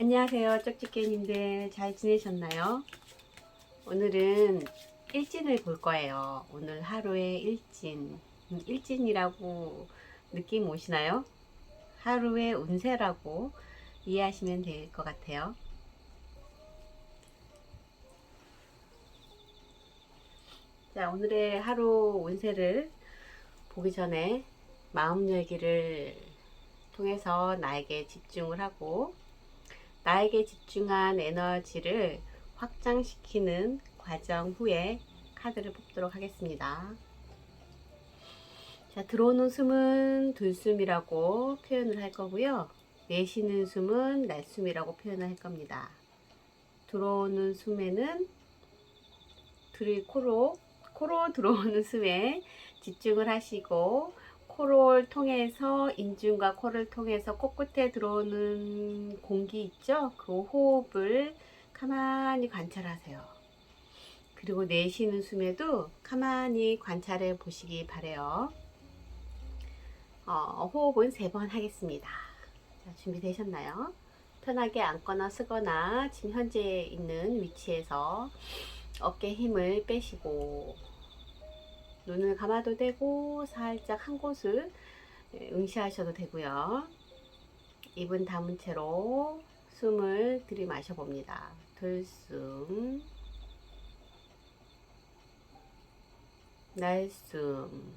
안녕하세요, 쪽집게님들. 잘 지내셨나요? 오늘은 일진을 볼 거예요. 오늘 하루의 일진. 일진이라고 느낌 오시나요? 하루의 운세라고 이해하시면 될 것 같아요. 자, 오늘의 하루 운세를 보기 전에 마음 열기를 통해서 나에게 집중을 하고 나에게 집중한 에너지를 확장시키는 과정 후에 카드를 뽑도록 하겠습니다. 자, 들어오는 숨은 들숨이라고 표현을 할 거고요. 내쉬는 숨은 날숨이라고 표현을 할 겁니다. 들어오는 숨에는 코로 들어오는 숨에 집중을 하시고 코를 통해서 인중과 코를 통해서 코끝에 들어오는 공기 있죠? 그 호흡을 가만히 관찰하세요. 그리고 내쉬는 숨에도 가만히 관찰해 보시기 바래요. 호흡은 3번 하겠습니다. 자, 준비되셨나요? 편하게 앉거나 쓰거나 지금 현재 있는 위치에서 어깨 힘을 빼시고 눈을 감아도 되고 살짝 한 곳을 응시하셔도 되고요. 입은 다문 채로 숨을 들이마셔 봅니다. 들숨, 날숨,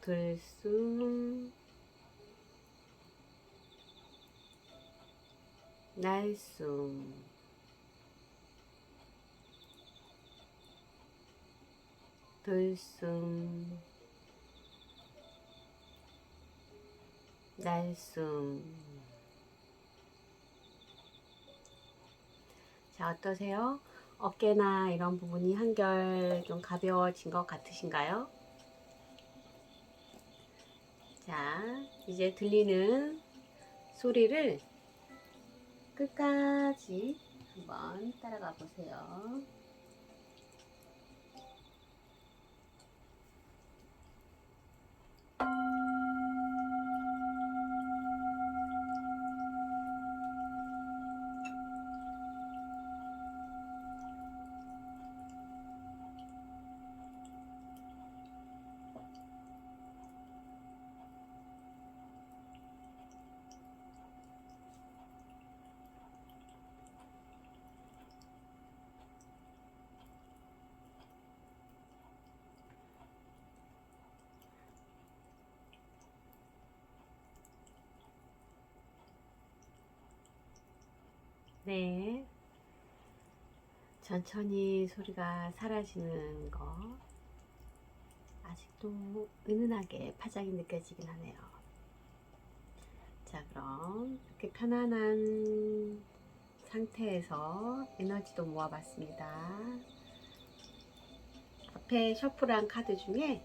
들숨, 날숨, 들숨, 날숨. 자, 어떠세요? 어깨나 이런 부분이 한결 좀 가벼워진 것 같으신가요? 자, 이제 들리는 소리를 끝까지 한번 따라가 보세요. 네. 천천히 소리가 사라지는 거 아직도 은은하게 파장이 느껴지긴 하네요. 자, 그럼 이렇게 편안한 상태에서 에너지도 모아봤습니다. 앞에 셔플한 카드 중에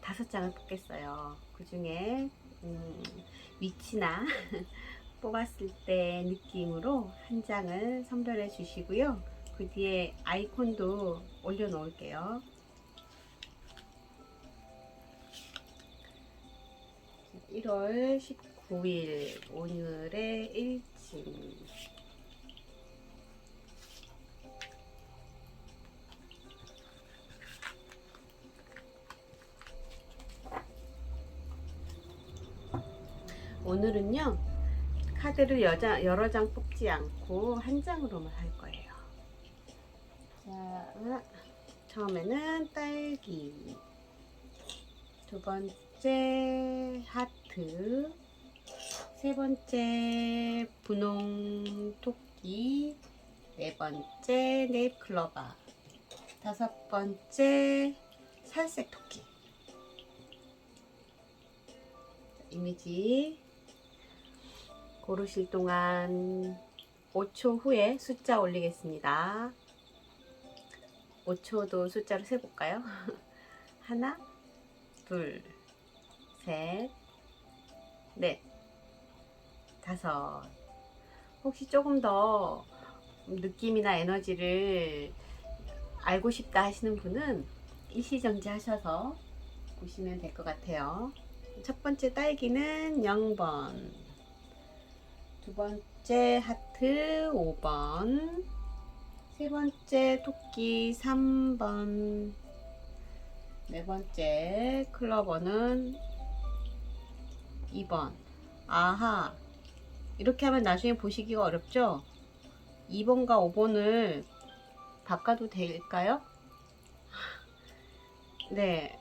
5장을 뽑겠어요. 그 중에 위치나 뽑았을 때 느낌으로 한 장을 선별해 주시고요. 그 뒤에 아이콘도 올려 놓을게요. 1월 19일 오늘의 일진. 오늘은요, 카드를 여러 장 뽑지 않고 한 장으로만 할 거예요. 자, 처음에는 딸기, 두 번째 하트, 세 번째 분홍 토끼, 네 번째 네잎클로버, 다섯 번째 살색 토끼. 이미지 고르실 동안 5초 후에 숫자 올리겠습니다. 5초도 숫자로 세볼까요? 하나, 둘, 셋, 넷, 다섯. 혹시 조금 더 느낌이나 에너지를 알고 싶다 하시는 분은 일시정지 하셔서 보시면 될 것 같아요. 첫 번째 딸기는 0번, 두 번째 하트 5번, 세 번째 토끼 3번, 네 번째 클로버는 2번. 아하, 이렇게 하면 나중에 보시기가 어렵죠? 2번과 5번을 바꿔도 될까요? 네,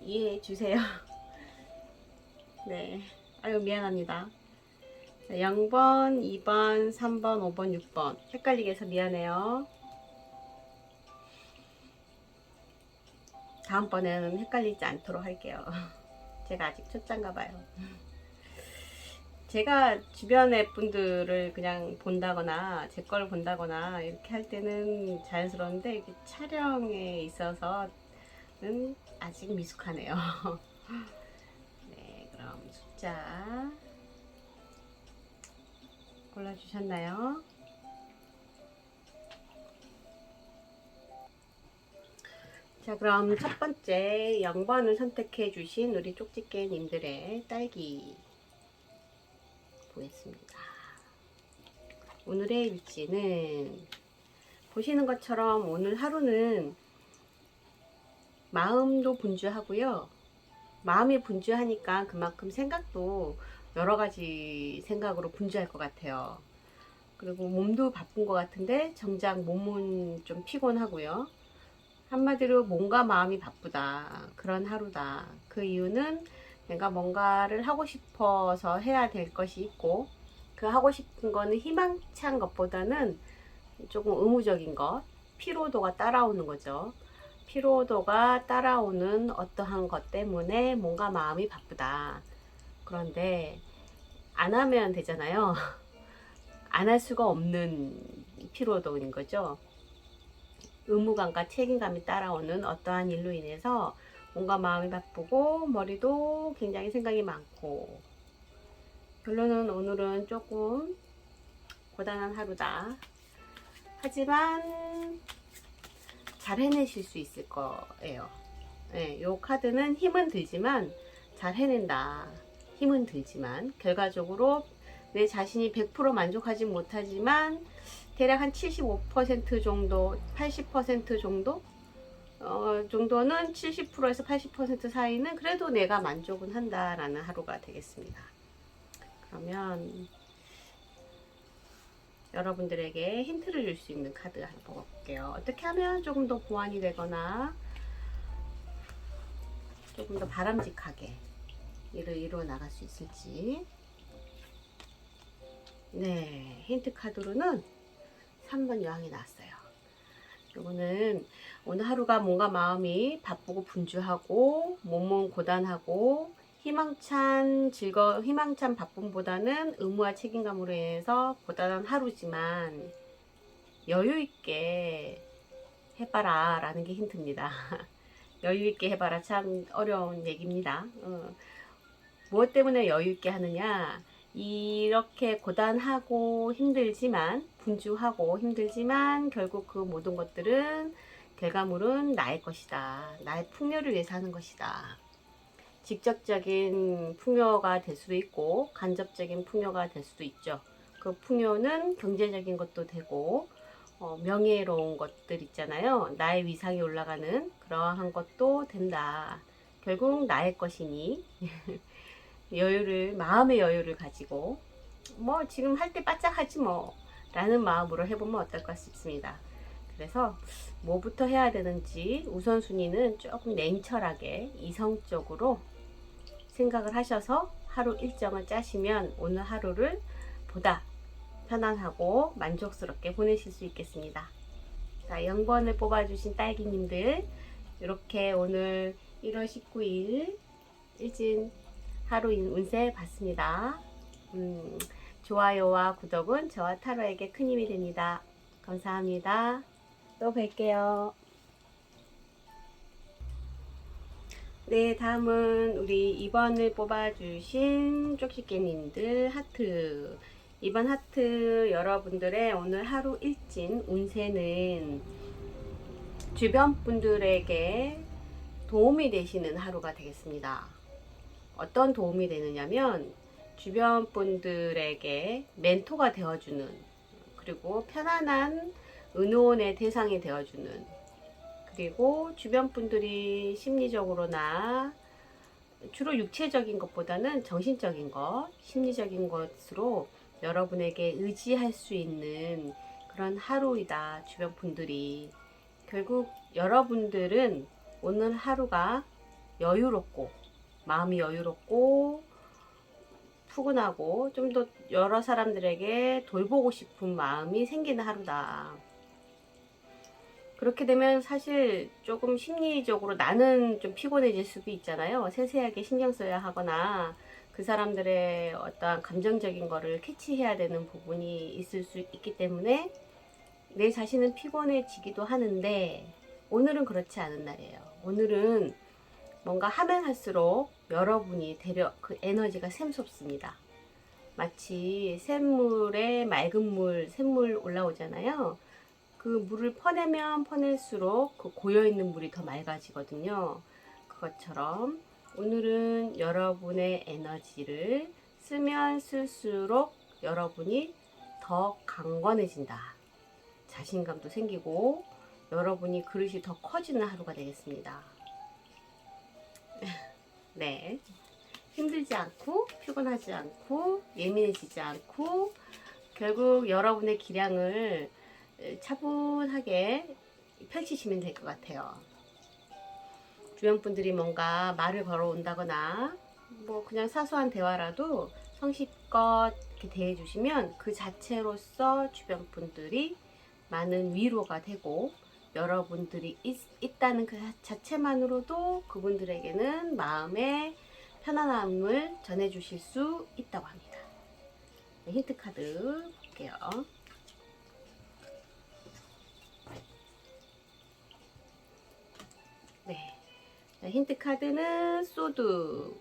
이해해 주세요. 네, 아유 미안합니다. 0번, 2번, 3번, 5번, 6번 헷갈리게 해서 미안해요. 다음번에는 헷갈리지 않도록 할게요. 제가 아직 초짜인가 봐요. 제가 주변의 분들을 그냥 본다거나 제 걸 본다거나 이렇게 할 때는 자연스러운데 이렇게 촬영에 있어서는 아직 미숙하네요. 네, 그럼 숫자 골라주셨나요? 자, 그럼 첫 번째 0번을 선택해 주신 우리 쪽집게님들의 딸기 보겠습니다. 오늘의 일지는 보시는 것처럼 오늘 하루는 마음도 분주하고요. 마음이 분주하니까 그만큼 생각도 여러 가지 생각으로 분주할 것 같아요. 그리고 몸도 바쁜 것 같은데 정작 몸은 좀 피곤하고요. 한마디로 몸과 마음이 바쁘다. 그런 하루다. 그 이유는 내가 뭔가를 하고 싶어서 해야 될 것이 있고, 그 하고 싶은 거는 희망찬 것보다는 조금 의무적인 것, 피로도가 따라오는 거죠. 피로도가 따라오는 어떠한 것 때문에 몸과 마음이 바쁘다. 그런데 안 하면 되잖아요. 안 할 수가 없는 피로도인 거죠. 의무감과 책임감이 따라오는 어떠한 일로 인해서 몸과 마음이 바쁘고 머리도 굉장히 생각이 많고, 결론은 오늘은 조금 고단한 하루다. 하지만 잘 해내실 수 있을 거예요. 네, 요 카드는 힘은 들지만 잘 해낸다. 힘은 들지만 결과적으로 내 자신이 100% 만족하지 못하지만 대략 한 75% 정도, 80% 정도 정도는 70%에서 80% 사이는 그래도 내가 만족은 한다라는 하루가 되겠습니다. 그러면 여러분들에게 힌트를 줄 수 있는 카드 한번 뽑아볼게요. 어떻게 하면 조금 더 보완이 되거나 조금 더 바람직하게 일을 이루어 나갈 수 있을지. 네, 힌트 카드로는 3번 여왕이 나왔어요. 요거는 오늘 하루가 뭔가 마음이 바쁘고 분주하고 몸은 고단하고 희망찬 바쁨보다는 의무와 책임감으로 인해서 고단한 하루지만 여유 있게 해봐라 라는 게 힌트입니다. 여유 있게 해봐라 참 어려운 얘기입니다. 무엇 때문에 여유 있게 하느냐? 이렇게 고단하고 힘들지만, 분주하고 힘들지만 결국 그 모든 것들은 결과물은 나의 것이다. 나의 풍요를 위해서 하는 것이다. 직접적인 풍요가 될 수도 있고 간접적인 풍요가 될 수도 있죠. 그 풍요는 경제적인 것도 되고 명예로운 것들 있잖아요. 나의 위상이 올라가는 그러한 것도 된다. 결국 나의 것이니 마음의 여유를 가지고 뭐 지금 할 때 바짝 하지 뭐 라는 마음으로 해보면 어떨까 싶습니다. 그래서 뭐부터 해야 되는지 우선순위는 조금 냉철하게 이성적으로 생각을 하셔서 하루 일정을 짜시면 오늘 하루를 보다 편안하고 만족스럽게 보내실 수 있겠습니다. 자, 0번을 뽑아주신 딸기님들, 이렇게 오늘 1월 19일 일진 하루 운세 봤습니다. 좋아요와 구독은 저와 타로에게 큰 힘이 됩니다. 감사합니다. 또 뵐게요. 네, 다음은 우리 2번을 뽑아주신 쪽집게님들 하트. 2번 하트 여러분들의 오늘 하루 일진 운세는 주변 분들에게 도움이 되시는 하루가 되겠습니다. 어떤 도움이 되느냐면 주변 분들에게 멘토가 되어주는, 그리고 편안한 의논의 대상이 되어주는, 그리고 주변 분들이 심리적으로나 주로 육체적인 것보다는 정신적인 것, 심리적인 것으로 여러분에게 의지할 수 있는 그런 하루이다. 주변 분들이. 결국 여러분들은 오늘 하루가 여유롭고, 마음이 여유롭고, 푸근하고, 좀 더 여러 사람들에게 돌보고 싶은 마음이 생기는 하루다. 그렇게 되면 사실 조금 심리적으로 나는 좀 피곤해질 수도 있잖아요. 세세하게 신경 써야 하거나 그 사람들의 어떠한 감정적인 거를 캐치해야 되는 부분이 있을 수 있기 때문에 내 자신은 피곤해지기도 하는데, 오늘은 그렇지 않은 날이에요. 오늘은 뭔가 하면 할수록 여러분이 그 에너지가 샘솟습니다. 마치 샘물에 맑은 물, 샘물 올라오잖아요. 그 물을 퍼내면 퍼낼수록 그 고여있는 물이 더 맑아지거든요. 그것처럼 오늘은 여러분의 에너지를 쓰면 쓸수록 여러분이 더 강건해진다. 자신감도 생기고 여러분이 그릇이 더 커지는 하루가 되겠습니다. 네. 힘들지 않고, 피곤하지 않고, 예민해지지 않고, 결국 여러분의 기량을 차분하게 펼치시면 될 것 같아요. 주변 분들이 뭔가 말을 걸어온다거나 뭐 그냥 사소한 대화라도 성실껏 이렇게 대해주시면 그 자체로서 주변 분들이 많은 위로가 되고, 여러분들이 있다는 그 자체만으로도 그분들에게는 마음의 편안함을 전해주실 수 있다고 합니다. 네, 힌트 카드 볼게요. 네, 힌트 카드는 소드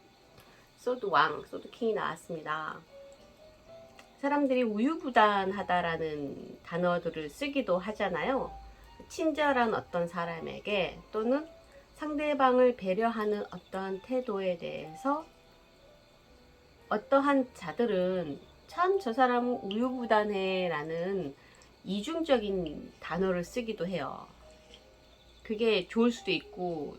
왕, 소드 킹이 나왔습니다. 사람들이 우유부단하다라는 단어들을 쓰기도 하잖아요. 친절한 어떤 사람에게 또는 상대방을 배려하는 어떤 태도에 대해서 어떠한 자들은 참 저 사람은 우유부단해 라는 이중적인 단어를 쓰기도 해요. 그게 좋을 수도 있고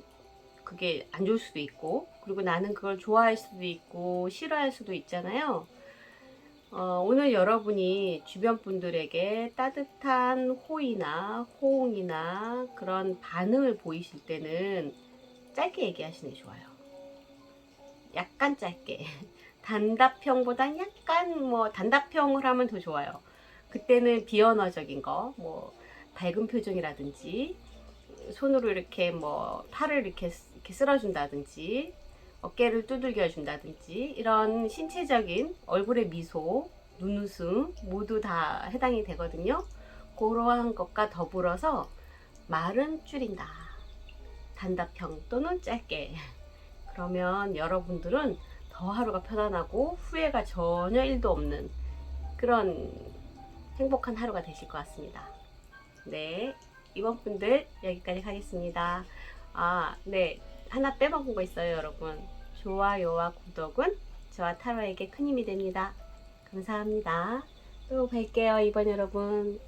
그게 안 좋을 수도 있고, 그리고 나는 그걸 좋아할 수도 있고 싫어할 수도 있잖아요. 오늘 여러분이 주변 분들에게 따뜻한 호의나 호응이나 그런 반응을 보이실 때는 짧게 얘기하시는 게 좋아요. 약간 짧게. 단답형보단 약간 단답형을 하면 더 좋아요. 그때는 비언어적인 거, 밝은 표정이라든지 손으로 이렇게 팔을 이렇게 쓸어준다든지 어깨를 두들겨 준다든지 이런 신체적인 얼굴의 미소, 눈웃음 모두 다 해당이 되거든요. 그러한 것과 더불어서 말은 줄인다. 단답형 또는 짧게. 그러면 여러분들은 더 하루가 편안하고 후회가 전혀 1도 없는 그런 행복한 하루가 되실 것 같습니다. 네, 이번 분들 여기까지 하겠습니다. 네, 하나 빼먹은 거 있어요, 여러분. 좋아요와 구독은 저와 타로에게 큰 힘이 됩니다. 감사합니다. 또 뵐게요, 이번 여러분.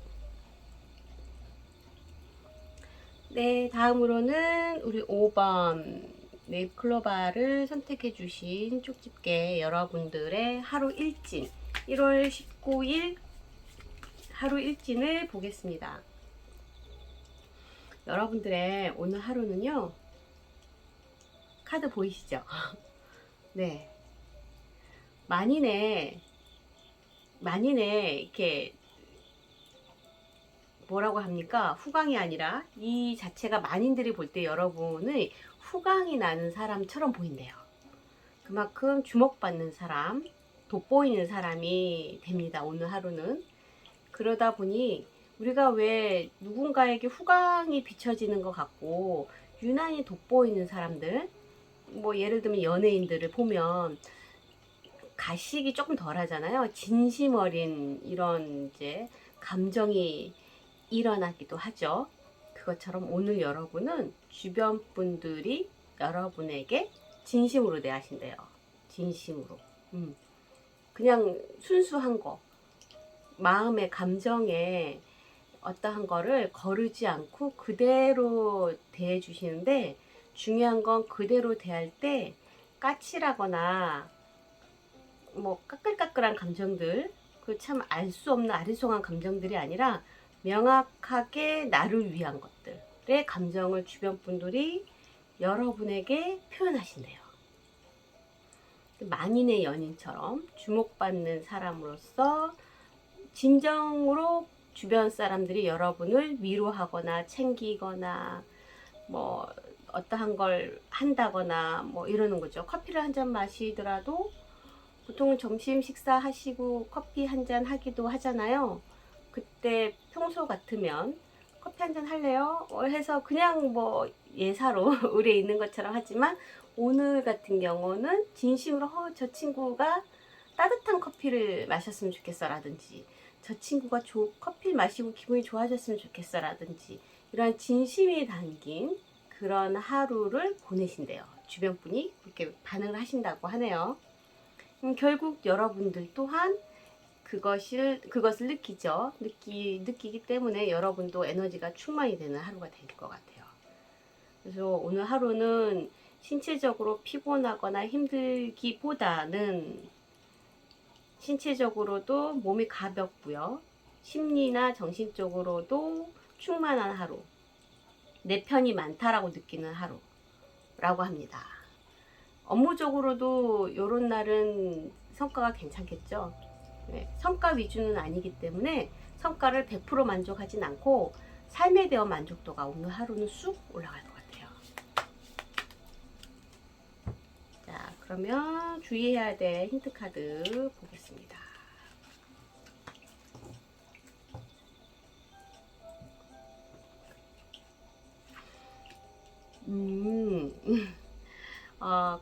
네, 다음으로는 우리 5번 네잎클로바를 선택해 주신 쪽집게 여러분들의 하루 일진 1월 19일 하루 일진을 보겠습니다. 여러분들의 오늘 하루는요, 카드 보이시죠? 네, 만인의 이렇게 뭐라고 합니까? 후광이 아니라 이 자체가 만인들이 볼 때 여러분의 후광이 나는 사람처럼 보인대요. 그만큼 주목받는 사람, 돋보이는 사람이 됩니다. 오늘 하루는. 그러다 보니 우리가 왜 누군가에게 후광이 비춰지는 것 같고 유난히 돋보이는 사람들, 예를 들면 연예인들을 보면 가식이 조금 덜 하잖아요. 진심 어린 이런 이제 감정이 일어나기도 하죠. 그것처럼 오늘 여러분은 주변 분들이 여러분에게 진심으로 대하신대요. 진심으로. 그냥 순수한 거, 마음의 감정에 어떠한 거를 거르지 않고 그대로 대해 주시는데, 중요한 건 그대로 대할 때 까칠하거나 뭐 까끌까끌한 감정들, 그 참 알 수 없는 아리송한 감정들이 아니라 명확하게 나를 위한 것들의 감정을 주변 분들이 여러분에게 표현하신대요. 만인의 연인처럼 주목받는 사람으로서 진정으로 주변 사람들이 여러분을 위로하거나 챙기거나 뭐 어떠한 걸 한다거나 뭐 이러는 거죠. 커피를 한 잔 마시더라도 보통은 점심 식사하시고 커피 한 잔 하기도 하잖아요. 그때 평소 같으면 커피 한 잔 할래요? 해서 그냥 뭐 예사로 의뢰 있는 것처럼 하지만, 오늘 같은 경우는 진심으로 저 친구가 따뜻한 커피를 마셨으면 좋겠어 라든지, 저 친구가 커피를 마시고 기분이 좋아졌으면 좋겠어 라든지, 이런 진심이 담긴 그런 하루를 보내신대요. 주변 분이 그렇게 반응을 하신다고 하네요. 결국 여러분들 또한 그것을 느끼죠. 느끼기 때문에 여러분도 에너지가 충만이 되는 하루가 될 것 같아요. 그래서 오늘 하루는 신체적으로 피곤하거나 힘들기보다는 신체적으로도 몸이 가볍고요. 심리나 정신적으로도 충만한 하루, 내 편이 많다라고 느끼는 하루라고 합니다. 업무적으로도 이런 날은 성과가 괜찮겠죠. 네, 성과 위주는 아니기 때문에 성과를 100% 만족하진 않고 삶에 대한 만족도가 오늘 하루는 쑥 올라갈 것 같아요. 자, 그러면 주의해야 될 힌트 카드 보겠습니다.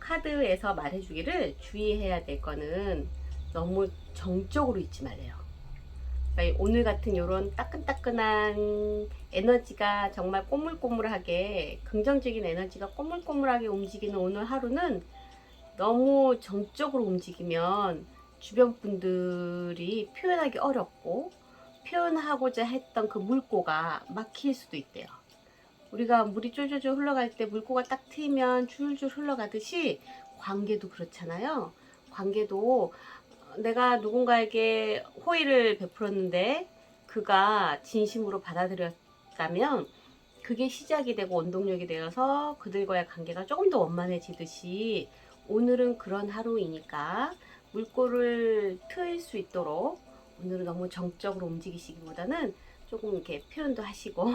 카드에서 말해주기를 주의해야 될 거는 너무 정적으로 있지 말래요. 그러니까 오늘 같은 이런 따끈따끈한 에너지가 정말 꼬물꼬물하게, 긍정적인 에너지가 꼬물꼬물하게 움직이는 오늘 하루는 너무 정적으로 움직이면 주변 분들이 표현하기 어렵고, 표현하고자 했던 그 물꼬가 막힐 수도 있대요. 우리가 물이 쫄쫄쫄 흘러갈 때 물꼬가 딱 트이면 줄줄 흘러가듯이 관계도 그렇잖아요. 관계도 내가 누군가에게 호의를 베풀었는데 그가 진심으로 받아들였다면 그게 시작이 되고 원동력이 되어서 그들과의 관계가 조금 더 원만해지듯이, 오늘은 그런 하루이니까 물꼬를 트일 수 있도록 오늘은 너무 정적으로 움직이시기보다는 조금 이렇게 표현도 하시고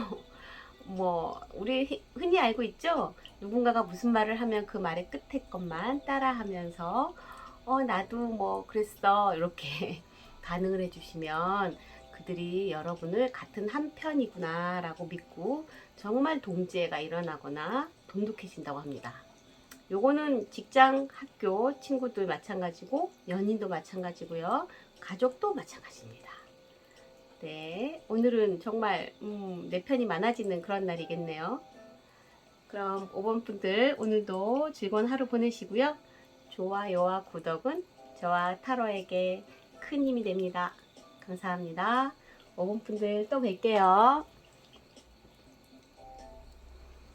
뭐 우리 흔히 알고 있죠? 누군가가 무슨 말을 하면 그 말의 끝에 것만 따라하면서 나도 뭐 그랬어 이렇게 반응을 해주시면 그들이 여러분을 같은 한 편이구나 라고 믿고 정말 동지애가 일어나거나 돈독해진다고 합니다. 요거는 직장, 학교, 친구들 마찬가지고 연인도 마찬가지고요. 가족도 마찬가지입니다. 네, 오늘은 정말 내 편이 많아지는 그런 날이겠네요. 그럼 5번 분들 오늘도 즐거운 하루 보내시고요. 좋아요와 구독은 저와 타로에게 큰 힘이 됩니다. 감사합니다. 5번 분들 또 뵐게요.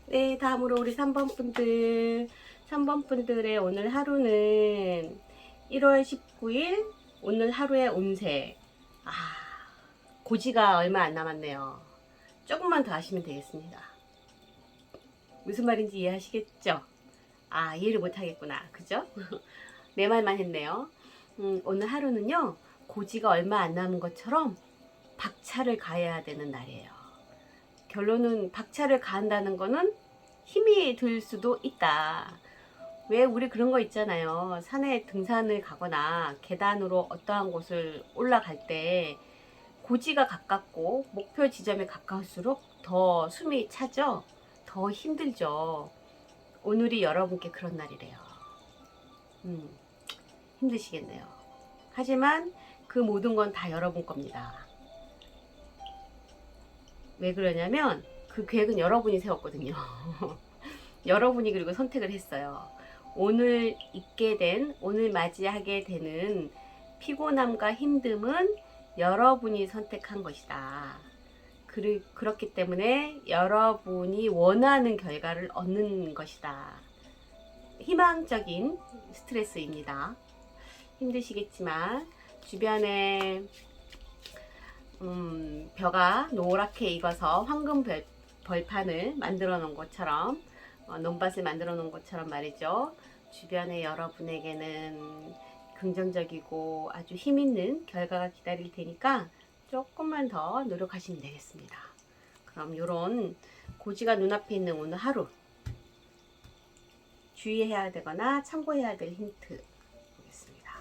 네, 다음으로 우리 3번 분들. 3번 분들의 오늘 하루는 1월 19일 오늘 하루의 운세. 고지가 얼마 안 남았네요. 조금만 더 하시면 되겠습니다. 무슨 말인지 이해하시겠죠? 이해를 못하겠구나. 그죠? 내 말만 했네요. 오늘 하루는요, 고지가 얼마 안 남은 것처럼 박차를 가해야 되는 날이에요. 결론은 박차를 가한다는 거는 힘이 들 수도 있다. 왜 우리 그런 거 있잖아요. 산에 등산을 가거나 계단으로 어떠한 곳을 올라갈 때 고지가 가깝고 목표 지점에 가까울수록 더 숨이 차죠. 더 힘들죠. 오늘이 여러분께 그런 날이래요. 힘드시겠네요. 하지만 그 모든 건 다 여러분 겁니다. 왜 그러냐면 그 계획은 여러분이 세웠거든요. 여러분이 그리고 선택을 했어요. 오늘 맞이하게 되는 피곤함과 힘듦은 여러분이 선택한 것이다. 그렇기 때문에 여러분이 원하는 결과를 얻는 것이다. 희망적인 스트레스입니다. 힘드시겠지만 주변에 벼가 노랗게 익어서 황금 벌판을 만들어 놓은 것처럼 논밭을 만들어 놓은 것처럼 말이죠. 주변에 여러분에게는 긍정적이고 아주 힘있는 결과가 기다릴 테니까 조금만 더 노력하시면 되겠습니다. 그럼 이런 고지가 눈앞에 있는 오늘 하루 주의해야 되거나 참고해야 될 힌트 보겠습니다.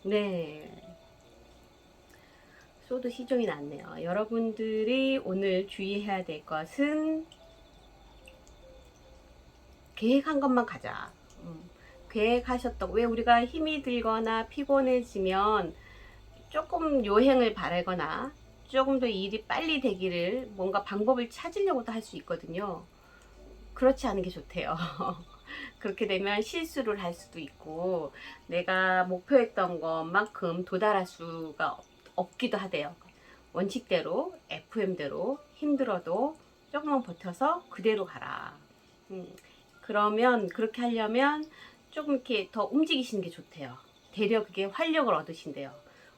네, 소드 시종이 났네요. 여러분들이 오늘 주의해야 될 것은 계획한 것만 가자. 계획하셨다고 왜 우리가 힘이 들거나 피곤해지면 조금 요행을 바라거나 조금 더 일이 빨리 되기를 뭔가 방법을 찾으려고도 할 수 있거든요. 그렇지 않은 게 좋대요. 그렇게 되면 실수를 할 수도 있고 내가 목표했던 것만큼 도달할 수가 없기도 하대요. 원칙대로 FM대로 힘들어도 조금만 버텨서 그대로 가라. 그러면 그렇게 하려면 조금 이렇게 더 움직이시는 게 좋대요. 되려 그게 활력을 얻으신대요.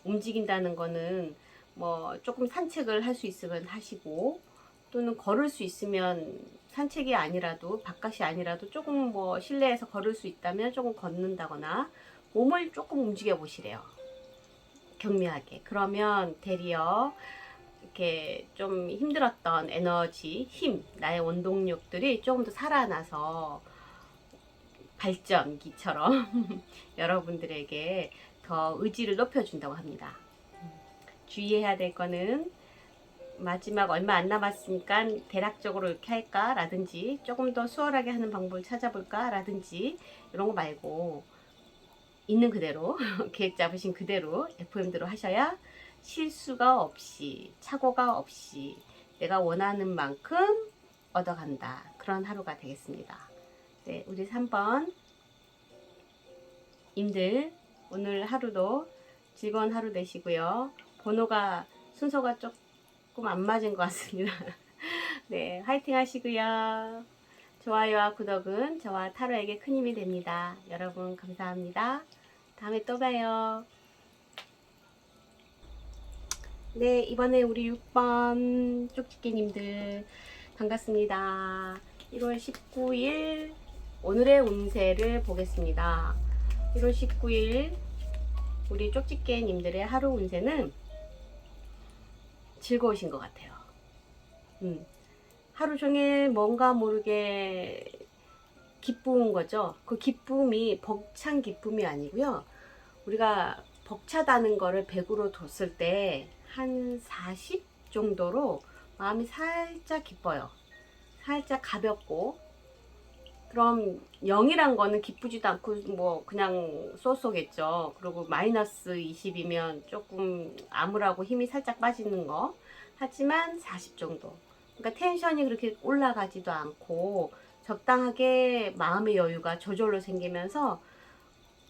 움직인다는 거는 뭐 조금 산책을 할 수 있으면 하시고 또는 걸을 수 있으면 산책이 아니라도 바깥이 아니라도 조금 뭐 실내에서 걸을 수 있다면 조금 걷는다거나 몸을 조금 움직여 보시래요. 경미하게. 그러면 되려 이렇게 좀 힘들었던 에너지, 힘, 나의 원동력들이 조금 더 살아나서 발전기처럼 여러분들에게 더 의지를 높여준다고 합니다. 주의해야 될 거는 마지막 얼마 안 남았으니까 대략적으로 이렇게 할까? 라든지 조금 더 수월하게 하는 방법을 찾아볼까? 라든지 이런 거 말고 있는 그대로 계획 잡으신 그대로 FM대로 하셔야 실수가 없이 착오가 없이 내가 원하는 만큼 얻어간다. 그런 하루가 되겠습니다. 네, 우리 3번 임들 오늘 하루도 즐거운 하루 되시고요. 번호가 순서가 조금 안 맞은 것 같습니다. 네, 화이팅 하시고요. 좋아요와 구독은 저와 타로에게 큰 힘이 됩니다. 여러분 감사합니다. 다음에 또 봐요. 네, 이번에 우리 6번 쪽집게님들 반갑습니다. 1월 19일 오늘의 운세를 보겠습니다. 1월 19일 우리 쪽집게님들의 하루 운세는 즐거우신 것 같아요. 하루 종일 뭔가 모르게 기쁜 거죠. 그 기쁨이 벅찬 기쁨이 아니고요. 우리가 벅차다는 거를 100으로 뒀을 때 한 40 정도로 마음이 살짝 기뻐요. 살짝 가볍고. 그럼 0이란 거는 기쁘지도 않고 뭐 그냥 쏘쏘겠죠. 그리고 마이너스 20이면 조금 암울하고 힘이 살짝 빠지는 거. 하지만 40 정도. 그러니까 텐션이 그렇게 올라가지도 않고 적당하게 마음의 여유가 저절로 생기면서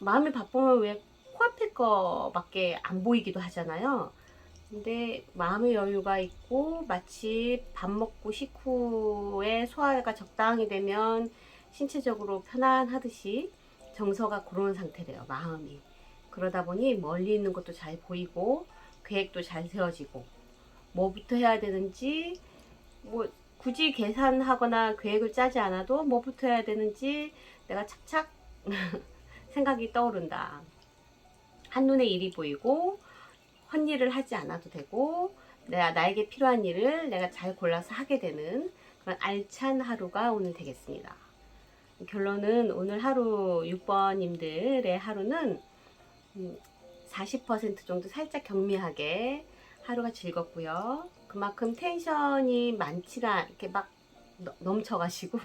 마음이 바쁘면 왜 코앞에 거밖에 안 보이기도 하잖아요. 근데 마음의 여유가 있고 마치 밥 먹고 식후에 소화가 적당히 되면 신체적으로 편안하듯이 정서가 그런 상태래요. 마음이. 그러다 보니 멀리 있는 것도 잘 보이고 계획도 잘 세워지고 뭐부터 해야 되는지 뭐 굳이 계산하거나 계획을 짜지 않아도 뭐부터 해야 되는지 내가 착착 생각이 떠오른다. 한눈에 일이 보이고 헛일을 하지 않아도 되고 나에게 필요한 일을 내가 잘 골라서 하게 되는 그런 알찬 하루가 오늘 되겠습니다. 결론은 오늘 하루 6번님들의 하루는 40% 정도 살짝 경미하게 하루가 즐겁고요. 그만큼 텐션이 많지가 이렇게 막 넘쳐가시고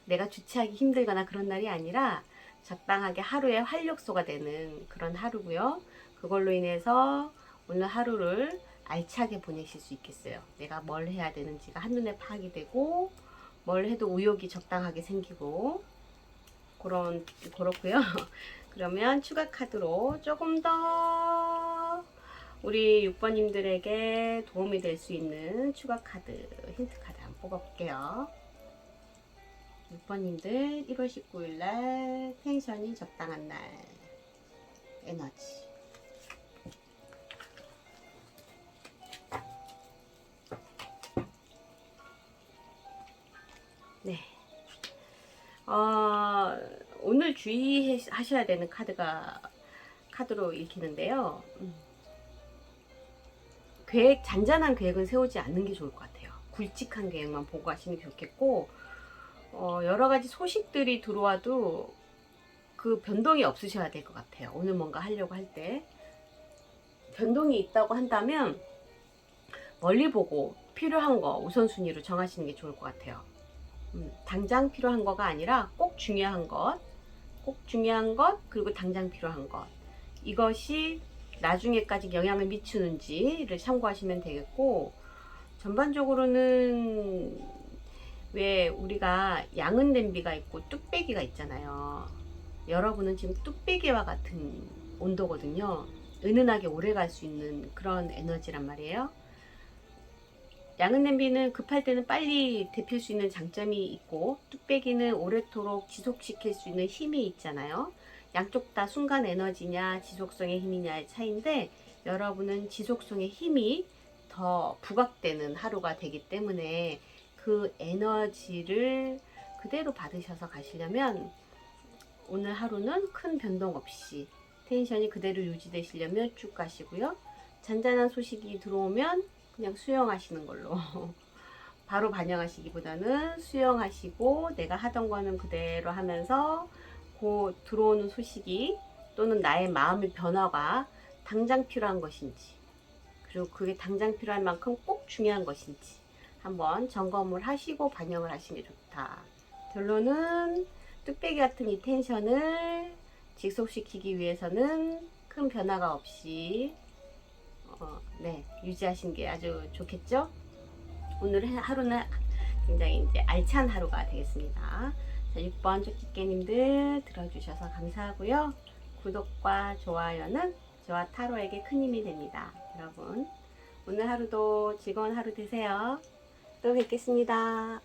내가 주체하기 힘들거나 그런 날이 아니라 적당하게 하루의 활력소가 되는 그런 하루고요. 그걸로 인해서 오늘 하루를 알차게 보내실 수 있겠어요. 내가 뭘 해야 되는지가 한눈에 파악이 되고, 뭘 해도 의욕이 적당하게 생기고, 그렇고요. 그러면 추가 카드로 조금 더 우리 6번님들에게 도움이 될 수 있는 추가 카드, 힌트 카드 한번 뽑아볼게요. 6번님들 1월 19일 날 텐션이 적당한 날 에너지. 네. 오늘 주의하셔야 되는 카드로 읽히는데요. 잔잔한 계획은 세우지 않는 게 좋을 것 같아요. 굵직한 계획만 보고 가시는 게 좋겠고, 여러 가지 소식들이 들어와도 그 변동이 없으셔야 될 것 같아요. 오늘 뭔가 하려고 할 때. 변동이 있다고 한다면 멀리 보고 필요한 거 우선순위로 정하시는 게 좋을 것 같아요. 당장 필요한 거가 아니라 꼭 중요한 것, 그리고 당장 필요한 것. 이것이 나중에까지 영향을 미치는지를 참고하시면 되겠고, 전반적으로는 왜 우리가 양은 냄비가 있고 뚝배기가 있잖아요. 여러분은 지금 뚝배기와 같은 온도거든요. 은은하게 오래 갈 수 있는 그런 에너지란 말이에요. 양은 냄비는 급할 때는 빨리 데필 수 있는 장점이 있고, 뚝배기는 오래도록 지속시킬 수 있는 힘이 있잖아요. 양쪽 다 순간 에너지냐 지속성의 힘이냐의 차이인데, 여러분은 지속성의 힘이 더 부각되는 하루가 되기 때문에 그 에너지를 그대로 받으셔서 가시려면 오늘 하루는 큰 변동 없이 텐션이 그대로 유지되시려면 쭉 가시고요. 잔잔한 소식이 들어오면 그냥 수용하시는 걸로 바로 반영하시기보다는 수용하시고, 내가 하던 거는 그대로 하면서 그 들어오는 소식이 또는 나의 마음의 변화가 당장 필요한 것인지, 그리고 그게 당장 필요할 만큼 꼭 중요한 것인지 한번 점검을 하시고 반영을 하시는 게 좋다. 결론은 뚝배기 같은 이 텐션을 지속시키기 위해서는 큰 변화가 없이 유지하시는 게 아주 좋겠죠? 오늘 하루는 굉장히 이제 알찬 하루가 되겠습니다. 자, 6번 쪽집게님들 들어주셔서 감사하고요. 구독과 좋아요는 저와 타로에게 큰 힘이 됩니다. 여러분, 오늘 하루도 즐거운 하루 되세요. 또 뵙겠습니다.